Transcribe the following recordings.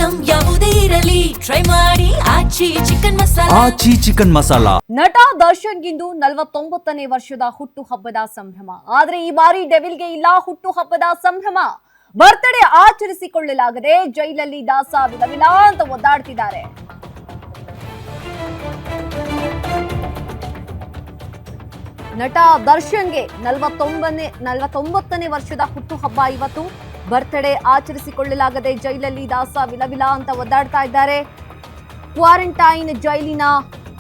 Item ಯಾವುದೇ ಇರಲಿ try ಮಾಡಿ ಆಚಿ ಚಿಕನ್ ಮಸಾಲಾ. ನಟ ದರ್ಶನ್ಗಿಂದು 49ನೇ ವರ್ಷದ ಹುಟ್ಟು ಹಬ್ಬದ ಸಂಭ್ರಮ. ಆದ್ರೆ ಈ ಬಾರಿ ಡೆವಿಲ್ಗೆ ಇಲ್ಲ ಹುಟ್ಟು ಹಬ್ಬದ ಸಂಭ್ರಮ. ಬರ್ತ್ಡೇ ಆಚರಿಸಿಕೊಳ್ಳಲಾಗದೆ ಜೈಲಲ್ಲಿ ದಾಸ ವಿಲವಿಲ ಅಂತ ಒದ್ದಾಡ್ತಿದ್ದಾರೆ. ನಟ ದರ್ಶನ್ಗೆ 49ನೇ ವರ್ಷದ ಹುಟ್ಟು ಹಬ್ಬ ಇವತ್ತು. ಬರ್ತ್ಡೇ ಆಚರಿಸಿಕೊಳ್ಳಲಾಗದೆ ಜೈಲಲ್ಲಿ ದಾಸ ವಿಲವಿಲ ಅಂತ ಒದ್ದಾಡ್ತಾ ಇದ್ದಾರೆ. ಕ್ವಾರಂಟೈನ್ ಜೈಲಿನ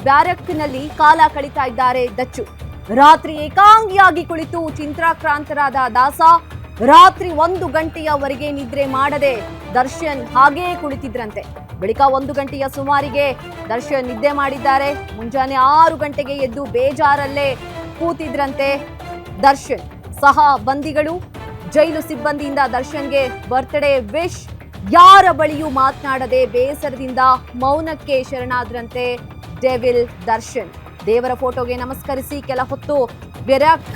ಬ್ಯಾರಕ್ನಲ್ಲಿ ಕಾಲ ಕಳೀತಾ ಇದ್ದಾರೆ ದಚ್ಚು. ರಾತ್ರಿ ಏಕಾಂಗಿಯಾಗಿ ಕುಳಿತು ಚಿಂತಾಕ್ರಾಂತರಾದ ದಾಸ. ರಾತ್ರಿ 1 ಗಂಟೆಯವರೆಗೆ ನಿದ್ರೆ ಮಾಡದೆ ದರ್ಶನ್ ಹಾಗೇ ಕುಳಿತಿದ್ರಂತೆ. ಬಳಿಕ 1 ಗಂಟೆಯ ಸುಮಾರಿಗೆ ದರ್ಶನ್ ನಿದ್ದೆ ಮಾಡಿದ್ದಾರೆ. ಮುಂಜಾನೆ 6 ಗಂಟೆಗೆ ಎದ್ದು ಬೇಜಾರಲ್ಲೇ ಕೂತಿದ್ರಂತೆ ದರ್ಶನ್. ಸಹ ಬಂದಿಗಳು ಜೈಲು ಸಿಬ್ಬಂದಿಯಿಂದ ದರ್ಶನ್ಗೆ ಬರ್ತ್ಡೇ ವಿಶ್. ಯಾರ ಬಳಿಯೂ ಮಾತನಾಡದೆ ಬೇಸರದಿಂದ ಮೌನಕ್ಕೆ ಶರಣಾದ್ರಂತೆ ಡೆವಿಲ್ ದರ್ಶನ್. ದೇವರ ಫೋಟೋಗೆ ನಮಸ್ಕರಿಸಿ ಕೆಲ ಹೊತ್ತು ಬ್ಯಾರಕ್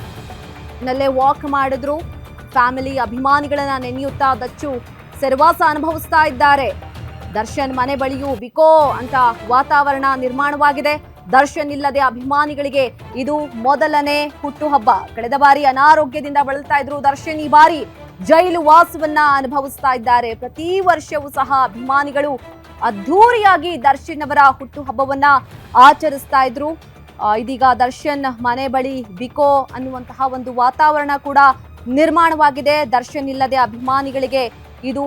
ನಲ್ಲೇ ವಾಕ್ ಮಾಡಿದ್ರು. ಫ್ಯಾಮಿಲಿ ಅಭಿಮಾನಿಗಳನ್ನ ನೆನೆಯುತ್ತಾ ದಚ್ಚು ಸೆರವಾಸ ಅನುಭವಿಸ್ತಾ ಇದ್ದಾರೆ. ದರ್ಶನ್ ಮನೆ ಬಳಿಯೂ ಬಿಕೋ ಅಂತ ವಾತಾವರಣ ನಿರ್ಮಾಣವಾಗಿದೆ. ದರ್ಶನ್ ಇಲ್ಲದೆ ಅಭಿಮಾನಿಗಳಿಗೆ ಇದು ಮೊದಲನೇ ಹುಟ್ಟುಹಬ್ಬ. ಕಳೆದ ಬಾರಿ ಅನಾರೋಗ್ಯದಿಂದ ಬಳಲ್ತಾ ಇದ್ರು ದರ್ಶನ್. ಈ ಬಾರಿ ಜೈಲು ವಾಸವನ್ನ ಅನುಭವಿಸ್ತಾ ಇದ್ದಾರೆ. ಪ್ರತಿ ವರ್ಷವೂ ಸಹ ಅಭಿಮಾನಿಗಳು ಅದ್ಧೂರಿಯಾಗಿ ದರ್ಶನ್ ಅವರ ಹುಟ್ಟುಹಬ್ಬವನ್ನ ಆಚರಿಸ್ತಾ ಇದ್ರು. ಇದೀಗ ದರ್ಶನ್ ಮನೆ ಬಳಿ ಬಿಕೋ ಅನ್ನುವಂತಹ ಒಂದು ವಾತಾವರಣ ಕೂಡ ನಿರ್ಮಾಣವಾಗಿದೆ. ದರ್ಶನ್ ಇಲ್ಲದೆ ಅಭಿಮಾನಿಗಳಿಗೆ ಇದು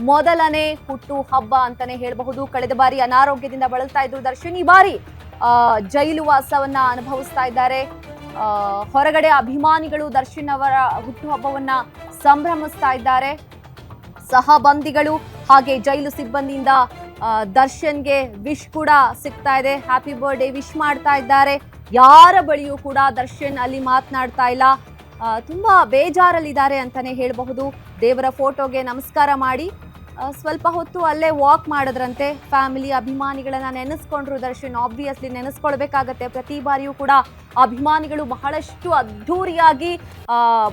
ಮೊದಲನೇ ಹುಟ್ಟು ಹಬ್ಬ ಅಂತಾನೆ ಹೇಳಬಹುದು. ಕಳೆದ ಬಾರಿ ಅನಾರೋಗ್ಯದಿಂದ ಬಳಲ್ತಾ ಇದ್ರು ದರ್ಶನ್. ಈ ಬಾರಿ ಜೈಲು ವಾಸವನ್ನ ಅನುಭವಿಸ್ತಾ ಇದ್ದಾರೆ. ಹೊರಗಡೆ ಅಭಿಮಾನಿಗಳು ದರ್ಶನ್ ಅವರ ಹುಟ್ಟುಹಬ್ಬವನ್ನ ಸಂಭ್ರಮಿಸ್ತಾ ಇದ್ದಾರೆ. ಸಹಬಂದಿಗಳು ಹಾಗೆ ಜೈಲು ಸಿಬ್ಬಂದಿಯಿಂದ ದರ್ಶನ್ಗೆ ವಿಶ್ ಕೂಡ ಸಿಗ್ತಾ ಇದೆ. ಹ್ಯಾಪಿ ಬರ್ಡೇ ವಿಶ್ ಮಾಡ್ತಾ ಇದ್ದಾರೆ. ಯಾರ ಬಳಿಯೂ ಕೂಡ ದರ್ಶನ್ ಅಲ್ಲಿ ಮಾತನಾಡ್ತಾ ಇಲ್ಲ. ತುಂಬಾ ಬೇಜಾರಲ್ಲಿದ್ದಾರೆ ಅಂತಾನೆ ಹೇಳಬಹುದು. ದೇವರ ಫೋಟೋಗೆ ನಮಸ್ಕಾರ ಮಾಡಿ ಸ್ವಲ್ಪ ಹೊತ್ತು ಅಲ್ಲೇ ವಾಕ್ ಮಾಡಿದ್ರಂತೆ. ಫ್ಯಾಮಿಲಿ ಅಭಿಮಾನಿಗಳನ್ನ ನೆನೆಸ್ಕೊಂಡ್ರು ದರ್ಶನ್. ಆಬ್ವಿಯಸ್ಲಿ ನೆನೆಸ್ಕೊಳ್ಬೇಕಾಗತ್ತೆ. ಪ್ರತಿ ಬಾರಿಯೂ ಕೂಡ ಅಭಿಮಾನಿಗಳು ಬಹಳಷ್ಟು ಅದ್ಧೂರಿಯಾಗಿ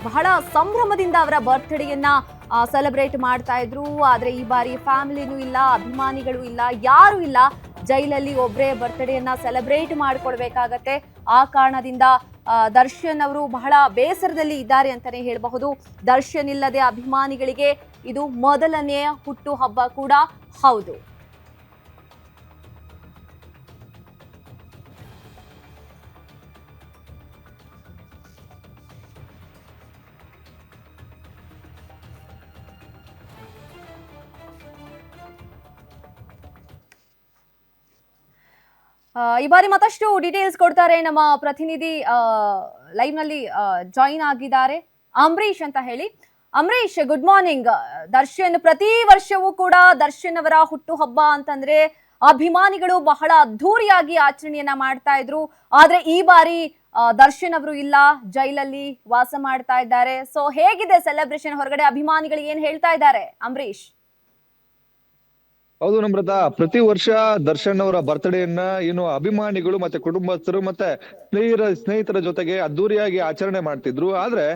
ಬಹಳ ಸಂಭ್ರಮದಿಂದ ಅವರ ಬರ್ತ್ಡೇಯನ್ನ ಸೆಲೆಬ್ರೇಟ್ ಮಾಡ್ತಾ ಇದ್ರು. ಆದ್ರೆ ಈ ಬಾರಿ ಫ್ಯಾಮಿಲಿನೂ ಇಲ್ಲ, ಅಭಿಮಾನಿಗಳು ಇಲ್ಲ, ಯಾರು ಇಲ್ಲ. ಜೈಲಲ್ಲಿ ಒಬ್ಬರೇ ಬರ್ತ್ಡೇಯನ್ನ ಸೆಲೆಬ್ರೇಟ್ ಮಾಡ್ಕೊಳ್ಬೇಕಾಗತ್ತೆ. ಆ ಕಾರಣದಿಂದ ದರ್ಶನ್ ಅವರು ಬಹಳ ಬೇಸರದಲ್ಲಿ ಇದ್ದಾರೆ ಅಂತಾನೆ ಹೇಳಬಹುದು. ದರ್ಶನ್ ಇಲ್ಲದೆ ಅಭಿಮಾನಿಗಳಿಗೆ ಇದು ಮೊದಲನೆಯ ಹುಟ್ಟು ಹಬ್ಬ ಕೂಡ ಹೌದು. ಈ ಬಾರಿ ಮತ್ತಷ್ಟು ಡೀಟೇಲ್ಸ್ ಕೊಡ್ತಾರೆ ನಮ್ಮ ಪ್ರತಿನಿಧಿ. ಲೈವ್ ನಲ್ಲಿ ಜಾಯಿನ್ ಆಗಿದ್ದಾರೆ ಅಂಬರೀಶ್ ಅಂತ ಹೇಳಿ. Ambareesh, good morning. ದರ್ಶನ್ ಪ್ರತಿ ವರ್ಷವೂ ಕೂಡ ದರ್ಶನ್ ಅವರ ಹುಟ್ಟು ಹಬ್ಬ ಅಂತಂದ್ರೆ ಅಭಿಮಾನಿಗಳು ಬಹಳ ಅದ್ಧೂರಿಯಾಗಿ ಆಚರಣೆಯನ್ನ ಮಾಡ್ತಾ ಇದ್ರು. ಆದ್ರೆ ಈ ಬಾರಿ ದರ್ಶನ್ ಅವರು ಇಲ್ಲ, ಜೈಲಲ್ಲಿ ವಾಸ ಮಾಡ್ತಾ ಇದ್ದಾರೆ. ಸೊ ಹೇಗಿದೆ ಸೆಲೆಬ್ರೇಷನ್? ಹೊರಗಡೆ ಅಭಿಮಾನಿಗಳು ಏನ್ ಹೇಳ್ತಾ ಇದ್ದಾರೆ ಅಂಬರೀಶ್? ಹೌದು ನಮ್ರತಾ, ಪ್ರತಿ ವರ್ಷ ದರ್ಶನ್ ಅವರ ಬರ್ತ್ಡೇಯನ್ನ ಅಭಿಮಾನಿಗಳು ಮತ್ತೆ ಕುಟುಂಬಸ್ಥರು ಮತ್ತೆ ಸ್ನೇಹಿತರ ಜೊತೆಗೆ ಅದ್ದೂರಿಯಾಗಿ ಆಚರಣೆ ಮಾಡ್ತಿದ್ರು. ಆದ್ರೆ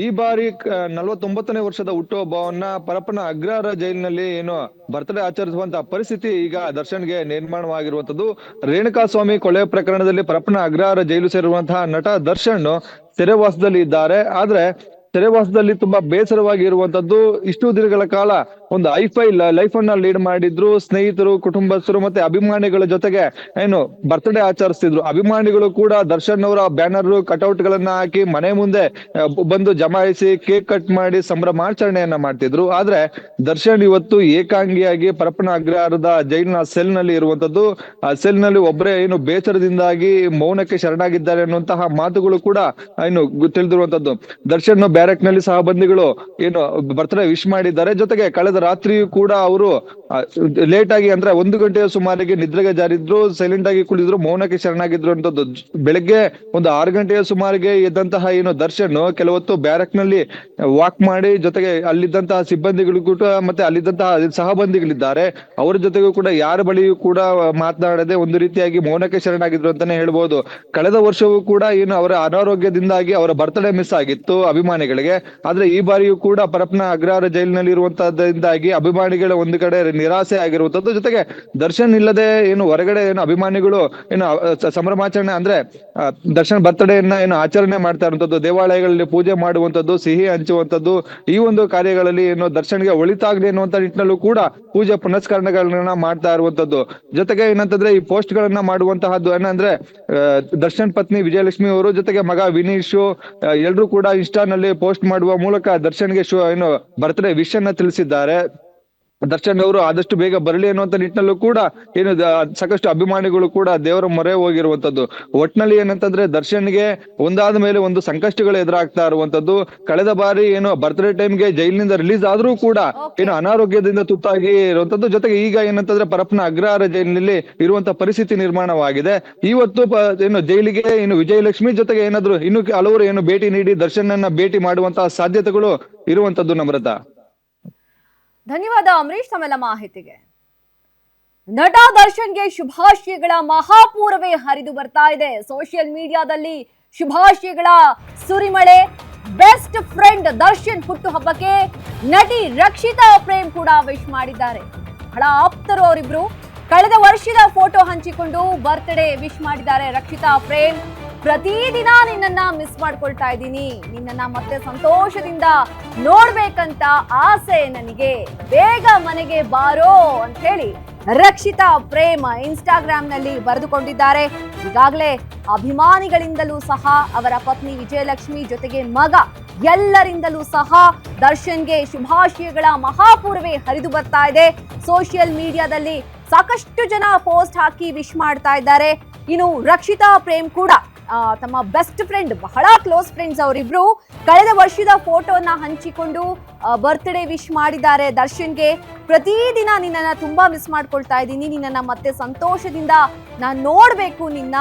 ಈ ಬಾರಿ 49ನೇ ವರ್ಷದ ಹುಟ್ಟುಹಬ್ಬವನ್ನ ಪರಪ್ಪನ ಅಗ್ರಹಾರ ಜೈಲಿನಲ್ಲಿ ಬರ್ತ್ಡೇ ಆಚರಿಸುವಂತ ಪರಿಸ್ಥಿತಿ ಈಗ ದರ್ಶನ್ಗೆ ನಿರ್ಮಾಣವಾಗಿರುವಂತದ್ದು. ರೇಣುಕಾಸ್ವಾಮಿ ಕೊಲೆ ಪ್ರಕರಣದಲ್ಲಿ ಪರಪ್ಪನ ಅಗ್ರಹಾರ ಜೈಲು ಸೇರಿರುವಂತಹ ನಟ ದರ್ಶನ್ ಸೆರೆವಾಸದಲ್ಲಿ ಇದ್ದಾರೆ. ಆದ್ರೆ ಸೆರೆವಾಸದಲ್ಲಿ ತುಂಬಾ ಬೇಸರವಾಗಿ ಇರುವಂತದ್ದು. ಇಷ್ಟು ದಿನಗಳ ಕಾಲ ಒಂದು ಐಫೈ ಲೈಫ್ ಅನ್ನ ಲೀಡ್ ಮಾಡಿದ್ರು. ಸ್ನೇಹಿತರು, ಕುಟುಂಬಸ್ಥರು ಮತ್ತೆ ಅಭಿಮಾನಿಗಳ ಜೊತೆಗೆ ಬರ್ತ್ಡೇ ಆಚರಿಸ್ತಿದ್ರು. ಅಭಿಮಾನಿಗಳು ಕೂಡ ದರ್ಶನ್ ಅವರ ಬ್ಯಾನರ್, ಕಟೌಟ್ ಗಳನ್ನ ಹಾಕಿ ಮನೆ ಮುಂದೆ ಬಂದು ಜಮಾಯಿಸಿ ಕೇಕ್ ಕಟ್ ಮಾಡಿ ಸಂಭ್ರಮಾಚರಣೆಯನ್ನ ಮಾಡ್ತಿದ್ರು. ಆದ್ರೆ ದರ್ಶನ್ ಇವತ್ತು ಏಕಾಂಗಿಯಾಗಿ ಪರಪ್ಪನ ಅಗ್ರಹಾರದ ಜೈಲಿನ ಸೆಲ್ ನಲ್ಲಿ ಇರುವಂತದ್ದು. ಆ ಸೆಲ್ ನಲ್ಲಿ ಒಬ್ಬರೇ ಬೇಸರದಿಂದಾಗಿ ಮೌನಕ್ಕೆ ಶರಣಾಗಿದ್ದಾರೆ ಅನ್ನುವಂತಹ ಮಾತುಗಳು ಕೂಡ ತಿಳಿದಿರುವಂತದ್ದು. ದರ್ಶನ್ ಬ್ಯಾರಕ್ ನಲ್ಲಿ ಸಹಬಂದಿಗಳು ಬರ್ತ್ಡೇ ವಿಶ್ ಮಾಡಿದ್ದಾರೆ. ಜೊತೆಗೆ ಕಳೆದ ರಾತ್ರಿಯೂ ಕೂಡ ಅವರು ಲೇಟ್ ಆಗಿ ಅಂದ್ರೆ 1 ಗಂಟೆಯ ಸುಮಾರಿಗೆ ನಿದ್ರೆಗೆ ಜಾರಿದ್ರು, ಸೈಲೆಂಟ್ ಆಗಿ ಕುಳಿದ್ರು, ಮೌನಕ್ಕೆ ಶರಣಾಗಿದ್ರು ಅಂತದ್ದು. ಬೆಳಗ್ಗೆ ಒಂದು 6 ಗಂಟೆಯ ಸುಮಾರಿಗೆ ಎದ್ದಂತಹ ದರ್ಶನ್ ಕೆಲವೊತ್ತು ಬ್ಯಾರಕ್ ನಲ್ಲಿ ವಾಕ್ ಮಾಡಿ, ಜೊತೆಗೆ ಅಲ್ಲಿದ್ದಂತಹ ಸಿಬ್ಬಂದಿಗಳು ಕೂಡ ಮತ್ತೆ ಅಲ್ಲಿದ್ದಂತಹ ಸಹಬಂದಿಗಳಿದ್ದಾರೆ ಅವರ ಜೊತೆಗೂ ಕೂಡ ಯಾರ ಬಳಿಯೂ ಕೂಡ ಮಾತನಾಡದೆ ಒಂದು ರೀತಿಯಾಗಿ ಮೌನಕ್ಕೆ ಶರಣಾಗಿದ್ರು ಅಂತಾನೆ ಹೇಳ್ಬೋದು. ಕಳೆದ ವರ್ಷವೂ ಕೂಡ ಅವರ ಅನಾರೋಗ್ಯದಿಂದಾಗಿ ಅವರ ಬರ್ತ್ಡೇ ಮಿಸ್ ಆಗಿತ್ತು ಅಭಿಮಾನಿಗಳಿಗೆ. ಆದ್ರೆ ಈ ಬಾರಿಯೂ ಕೂಡ ಪರಪ್ಪನ ಅಗ್ರಹಾರ ಜೈಲಿನಲ್ಲಿ ಇರುವಂತಹದ್ರಿಂದಾಗಿ ಅಭಿಮಾನಿಗಳ ಒಂದು ಕಡೆ ನಿರಾಸೆ ಆಗಿರುವಂತದ್ದು. ಜೊತೆಗೆ ದರ್ಶನ್ ಇಲ್ಲದೆ ಏನು ಹೊರಗಡೆ ಏನು ಅಭಿಮಾನಿಗಳು ಏನು ಸಂಭ್ರಮಾಚರಣೆ ಅಂದ್ರೆ ದರ್ಶನ್ ಬರ್ತ್ಡೇಯನ್ನ ಏನು ಆಚರಣೆ ಮಾಡ್ತಾ ಇರುವಂತದ್ದು, ದೇವಾಲಯಗಳಲ್ಲಿ ಪೂಜೆ ಮಾಡುವಂತದ್ದು, ಸಿಹಿ ಹಂಚುವಂತದ್ದು, ಈ ಒಂದು ಕಾರ್ಯಗಳಲ್ಲಿ ಏನು ದರ್ಶನ್ಗೆ ಒಳಿತಾಗ್ಲಿ ಅನ್ನುವಂತ ನಿಟ್ಟಿನಲ್ಲೂ ಕೂಡ ಪೂಜೆ ಪುನಸ್ಕರಣಗಳನ್ನ ಮಾಡ್ತಾ ಇರುವಂತದ್ದು. ಜೊತೆಗೆ ಏನಂತಂದ್ರೆ ಈ ಪೋಸ್ಟ್ ಗಳನ್ನ ಮಾಡುವಂತಹದ್ದು ಏನಂದ್ರೆ ದರ್ಶನ್ ಪತ್ನಿ ವಿಜಯಲಕ್ಷ್ಮಿ ಅವರು ಜೊತೆಗೆ ಮಗ ವಿನೀಶ್ ಎಲ್ರು ಕೂಡ ಇನ್ಸ್ಟಾನಲ್ಲಿ ಪೋಸ್ಟ್ ಮಾಡುವ ಮೂಲಕ ದರ್ಶನ್ಗೆ ಏನು ಬರ್ತ್ಡೇ ವಿಶ್ ಅನ್ನ ತಿಳಿಸಿದ್ದಾರೆ. ದರ್ಶನ್ ಅವರು ಆದಷ್ಟು ಬೇಗ ಬರಲಿ ಅನ್ನುವಂತ ನಿಟ್ಟಿನಲ್ಲೂ ಕೂಡ ಏನು ಸಾಕಷ್ಟು ಅಭಿಮಾನಿಗಳು ಕೂಡ ದೇವರ ಮೊರೆ ಹೋಗಿರುವಂತದ್ದು. ಒಟ್ನಲ್ಲಿ ಏನಂತಂದ್ರೆ ದರ್ಶನ್ಗೆ ಒಂದಾದ ಮೇಲೆ ಒಂದು ಸಂಕಷ್ಟಗಳು ಎದುರಾಗ್ತಾ ಇರುವಂತದ್ದು. ಕಳೆದ ಬಾರಿ ಏನು ಬರ್ತ್ಡೇ ಟೈಮ್ಗೆ ಜೈಲಿನಿಂದ ರಿಲೀಸ್ ಆದ್ರೂ ಕೂಡ ಏನು ಅನಾರೋಗ್ಯದಿಂದ ತುತ್ತಾಗಿ ಇರುವಂತದ್ದು. ಜೊತೆಗೆ ಈಗ ಏನಂತಂದ್ರೆ ಪರಪ್ಪನ ಅಗ್ರಹಾರ ಜೈಲಿನಲ್ಲಿ ಇರುವಂತ ಪರಿಸ್ಥಿತಿ ನಿರ್ಮಾಣವಾಗಿದೆ. ಇವತ್ತು ಏನು ಜೈಲಿಗೆ ಏನು ವಿಜಯಲಕ್ಷ್ಮಿ ಜೊತೆಗೆ ಏನಾದ್ರು ಇನ್ನು ಹಲವರು ಏನು ಭೇಟಿ ನೀಡಿ ದರ್ಶನ್ ಅನ್ನ ಭೇಟಿ ಮಾಡುವಂತಹ ಸಾಧ್ಯತೆಗಳು ಇರುವಂತದ್ದು. ನಮ್ರತಾ, ಧನ್ಯವಾದ ಅಮರೀಶ್ ತಮ್ಮೆಲ್ಲ ಮಾಹಿತಿಗೆ. ನಟ ದರ್ಶನ್ಗೆ ಶುಭಾಶಯಗಳ ಮಹಾಪೂರವೇ ಹರಿದು ಬರ್ತಾ ಇದೆ. ಸೋಷಿಯಲ್ ಮೀಡಿಯಾದಲ್ಲಿ ಶುಭಾಶಯಗಳ ಸುರಿಮಳೆ. ಬೆಸ್ಟ್ ಫ್ರೆಂಡ್ ದರ್ಶನ್ ಹುಟ್ಟುಹಬ್ಬಕ್ಕೆ ನಟಿ ರಕ್ಷಿತಾ ಪ್ರೇಮ್ ಕೂಡ ವಿಶ್ ಮಾಡಿದ್ದಾರೆ. ಬಹಳ ಆಪ್ತರು ಅವರಿಬ್ರು. ಕಳೆದ ವರ್ಷದ ಫೋಟೋ ಹಂಚಿಕೊಂಡು ಬರ್ತ್ಡೇ ವಿಶ್ ಮಾಡಿದ್ದಾರೆ ರಕ್ಷಿತಾ ಪ್ರೇಮ್. ಪ್ರತಿದಿನ ನಿನ್ನನ್ನ ಮಿಸ್ ಮಾಡ್ಕೊಳ್ತಾ ಇದ್ದೀನಿ, ನಿನ್ನನ್ನ ಮತ್ತೆ ಸಂತೋಷದಿಂದ ನೋಡ್ಬೇಕಂತ ಆಸೆ ನನಗೆ, ಬೇಗ ಮನೆಗೆ ಬಾರೋ ಅಂತ ಹೇಳಿ ರಕ್ಷಿತಾ ಪ್ರೇಮ್ ಇನ್ಸ್ಟಾಗ್ರಾಮ್ ನಲ್ಲಿ ಬರೆದುಕೊಂಡಿದ್ದಾರೆ. ಈಗಾಗಲೇ ಅಭಿಮಾನಿಗಳಿಂದಲೂ ಸಹ ಅವರ ಪತ್ನಿ ವಿಜಯಲಕ್ಷ್ಮಿ ಜೊತೆಗೆ ಮಗ ಎಲ್ಲರಿಂದಲೂ ಸಹ ದರ್ಶನ್ಗೆ ಶುಭಾಶಯಗಳ ಮಹಾಪೂರ್ವೇ ಹರಿದು ಬರ್ತಾ ಇದೆ. ಸೋಷಿಯಲ್ ಮೀಡಿಯಾದಲ್ಲಿ ಸಾಕಷ್ಟು ಜನ ಪೋಸ್ಟ್ ಹಾಕಿ ವಿಶ್ ಮಾಡ್ತಾ ಇದ್ದಾರೆ. ಇನ್ನು ರಕ್ಷಿತಾ ಪ್ರೇಮ್ ಕೂಡ ತಮ್ಮ ಬೆಸ್ಟ್ ಫ್ರೆಂಡ್, ಬಹಳ ಕ್ಲೋಸ್ ಫ್ರೆಂಡ್ಸ್ ಅವರಿಬ್ರು, ಕಳೆದ ವರ್ಷದ ಫೋಟೋನ ಹಂಚಿಕೊಂಡು ಬರ್ತ್ಡೇ ವಿಶ್ ಮಾಡಿದ್ದಾರೆ ದರ್ಶನ್ಗೆ. ಪ್ರತಿದಿನ ನಿನ್ನನ್ನ ತುಂಬಾ ಮಿಸ್ ಮಾಡ್ಕೊಳ್ತಾ ಇದ್ದೀನಿ, ನಿನ್ನನ್ನ ಮತ್ತೆ ಸಂತೋಷದಿಂದ ನಾನು ನೋಡ್ಬೇಕು ನಿನ್ನ,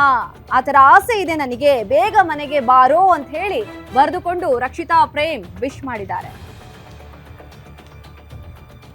ಆ ತರ ಆಸೆ ಇದೆ ನನಗೆ, ಬೇಗ ಮನೆಗೆ ಬಾರೋ ಅಂತ ಹೇಳಿ ಬರೆದುಕೊಂಡು ರಕ್ಷಿತಾ ಪ್ರೇಮ್ ವಿಶ್ ಮಾಡಿದ್ದಾರೆ.